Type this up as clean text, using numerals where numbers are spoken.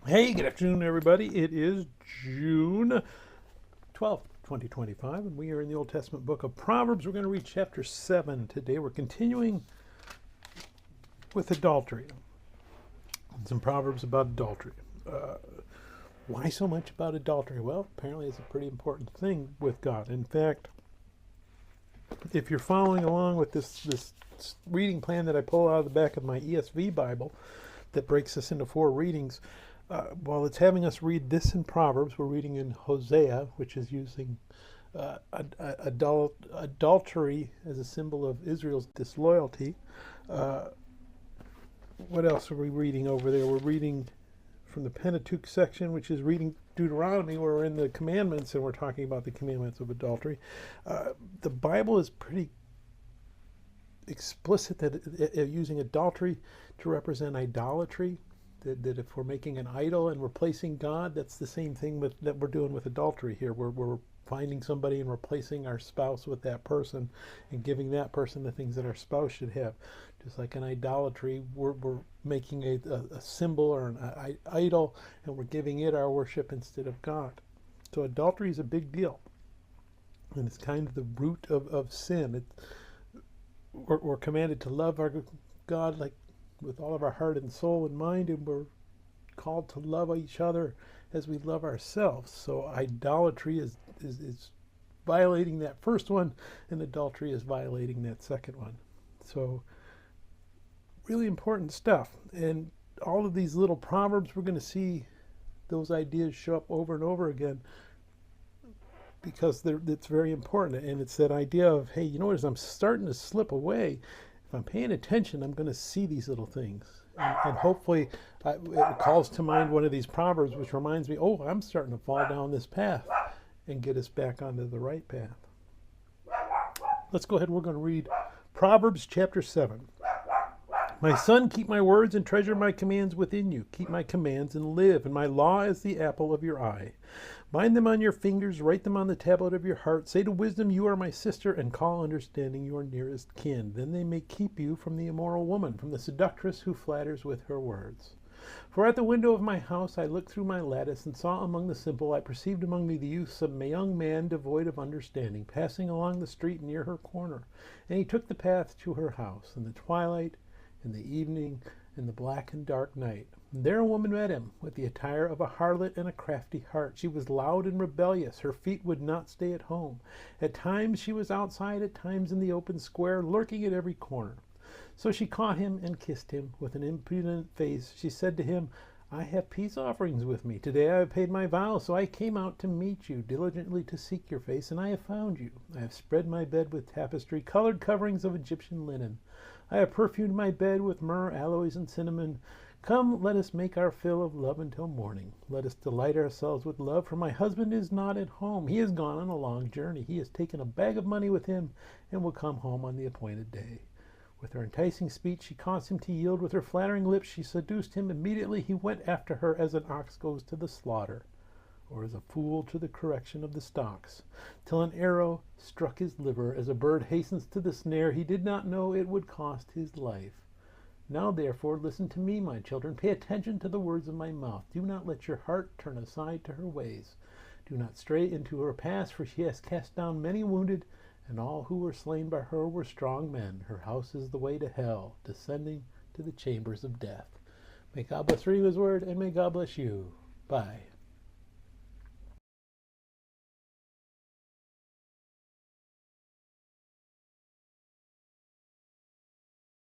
Hey, good afternoon, everybody. It is June 12th, 2025, and we are in the Old Testament book of Proverbs. We're going to read chapter 7 today. We're continuing with adultery. Some Proverbs about adultery. Why so much about adultery? Well, apparently it's a pretty important thing with God. In fact, if you're following along with this reading plan that I pull out of the back of my ESV Bible that breaks this into 4 readings, while it's having us read this in Proverbs, we're reading in Hosea, which is using adultery as a symbol of Israel's disloyalty. What else are we reading over there? We're reading from the Pentateuch section, which is reading Deuteronomy. We're in the commandments, and we're talking about the commandments of adultery. The Bible is pretty explicit that using adultery to represent idolatry. That if we're making an idol and replacing God, that's the same thing that we're doing with adultery here. We're finding somebody and replacing our spouse with that person and giving that person the things that our spouse should have. Just like in idolatry, we're making a symbol or an idol, and we're giving it our worship instead of God. So adultery is a big deal, and it's kind of the root of sin. We're commanded to love our God like with all of our heart and soul and mind, and we're called to love each other as we love ourselves. So idolatry is violating that first one, and adultery is violating that second one. So really important stuff. And all of these little proverbs, we're going to see those ideas show up over and over again because it's very important. And it's that idea of, hey, you know what, as I'm starting to slip away, if I'm paying attention, I'm going to see these little things. And hopefully it calls to mind one of these proverbs, which reminds me, oh, I'm starting to fall down this path, and get us back onto the right path. Let's go ahead. We're going to read Proverbs chapter 7. My son, keep my words and treasure my commands within you. Keep my commands and live, and my law is the apple of your eye. Bind them on your fingers, write them on the tablet of your heart. Say to wisdom, you are my sister, and call understanding your nearest kin. Then they may keep you from the immoral woman, from the seductress who flatters with her words. For at the window of my house I looked through my lattice, and saw among the simple, I perceived among the youths a young man devoid of understanding, passing along the street near her corner. And he took the path to her house, in the twilight, in the evening, in the black and dark night. And there a woman met him, with the attire of a harlot and a crafty heart. She was loud and rebellious. Her feet would not stay at home. At times she was outside, at times in the open square, lurking at every corner. So she caught him and kissed him. With an impudent face she said to him, I have peace offerings with me. Today I have paid my vow, so I came out to meet you, diligently to seek your face, and I have found you. I have spread my bed with tapestry, colored coverings of Egyptian linen. I have perfumed my bed with myrrh, aloes, and cinnamon. Come, let us make our fill of love until morning. Let us delight ourselves with love, for my husband is not at home. He has gone on a long journey. He has taken a bag of money with him and will come home on the appointed day. With her enticing speech she caused him to yield. With her flattering lips she seduced him. Immediately he went after her as an ox goes to the slaughter, or as a fool to the correction of the stocks, till an arrow struck his liver. As a bird hastens to the snare, he did not know it would cost his life. Now therefore listen to me, my children. Pay attention to the words of my mouth. Do not let your heart turn aside to her ways. Do not stray into her paths, for she has cast down many wounded, and all who were slain by her were strong men. Her house is the way to hell, descending to the chambers of death. May God bless reading his word, and may God bless you. Bye.